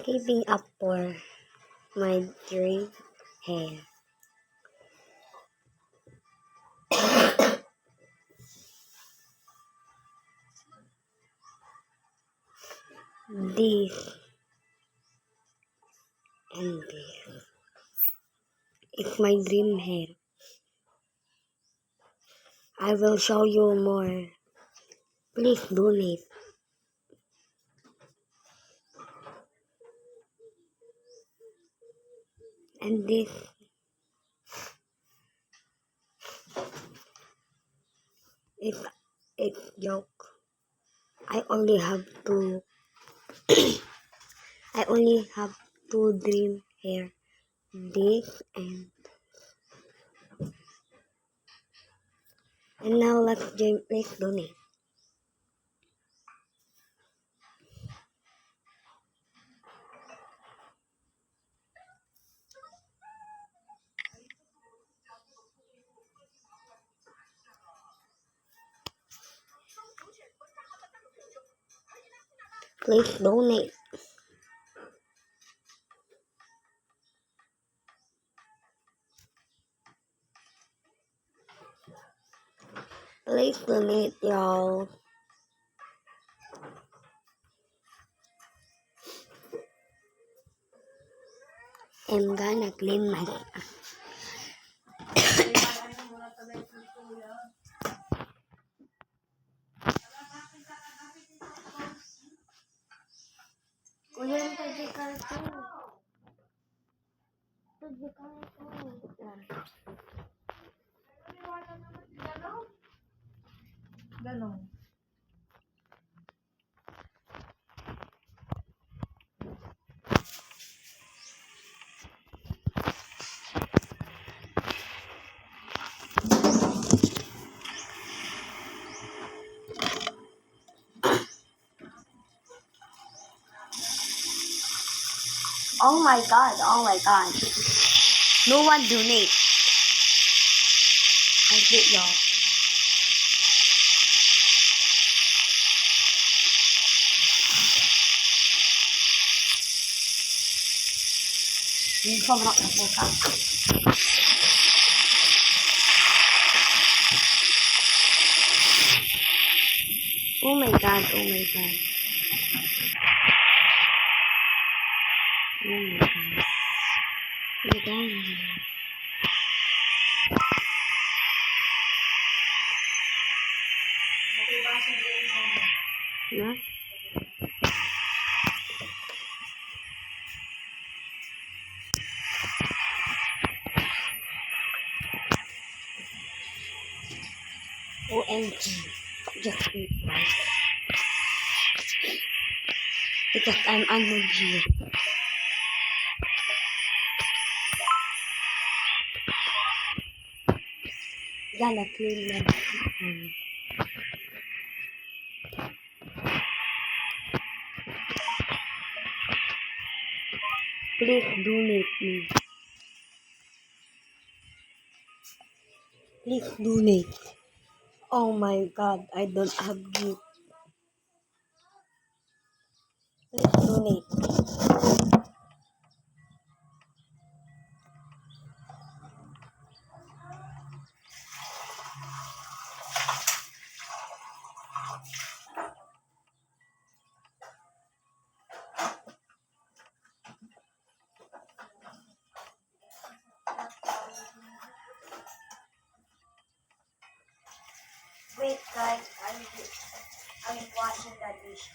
Saving up for my dream hair. This and this. It's my dream hair. I will show you more. Please donate. And this. It's joke. I only have two. I only have two dream hair. This and now let's donate. Please donate. Please donate, y'all. I'm gonna clean my Kuya, pwede ka ito. Pwede ka ito. Ganon. Oh my god, oh my god. No one donate. I did y'all. Hindi ko makabuka. Oh my god, oh my god. Oh my god. Oh my god. Na? OMG. Just wait, guys. Because I'm a noob here. Gonna clean my Please donate me. Please donate. Oh my god, I don't have gift. Please donate. Wait guys, I'm washing the dish.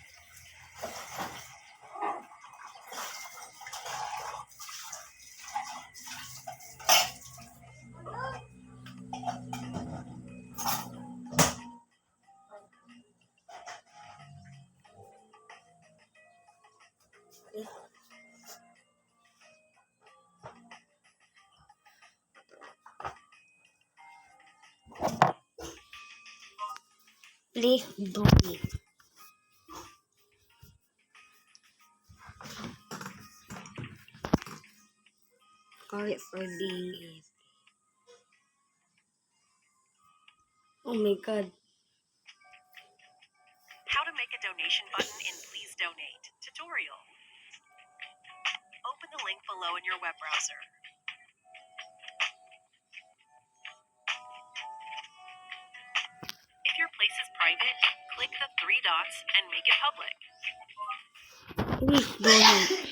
Please donate. Sorry for being it. Oh my god. How to make a donation button in Please Donate tutorial. the link below in your web browser. If your place is private, click the 3 dots and make it public. Please donate.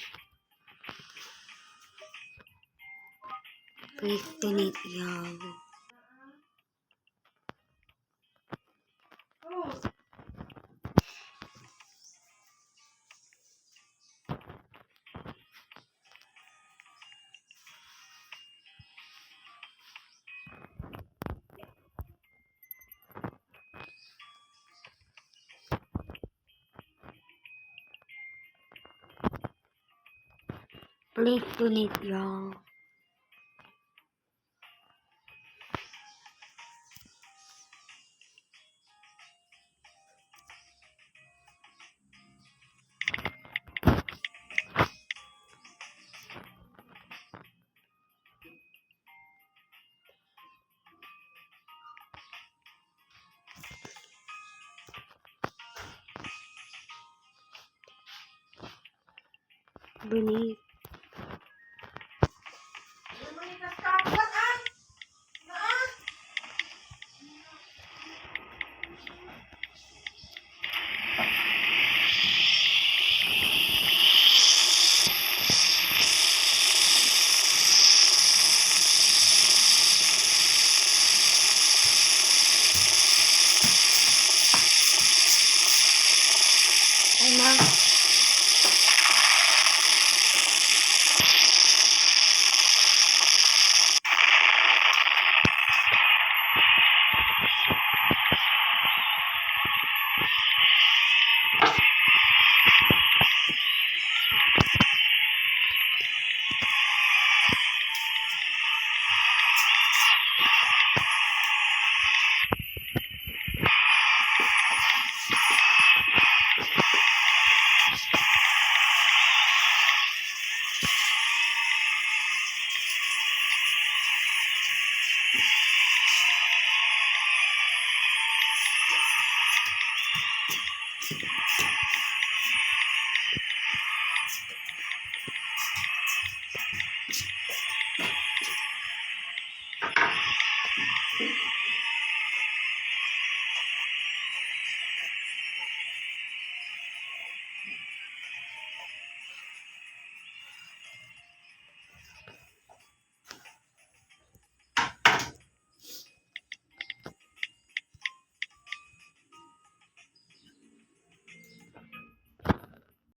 Please donate, y'all. Please donate, y'all. Donate. Ay, ma.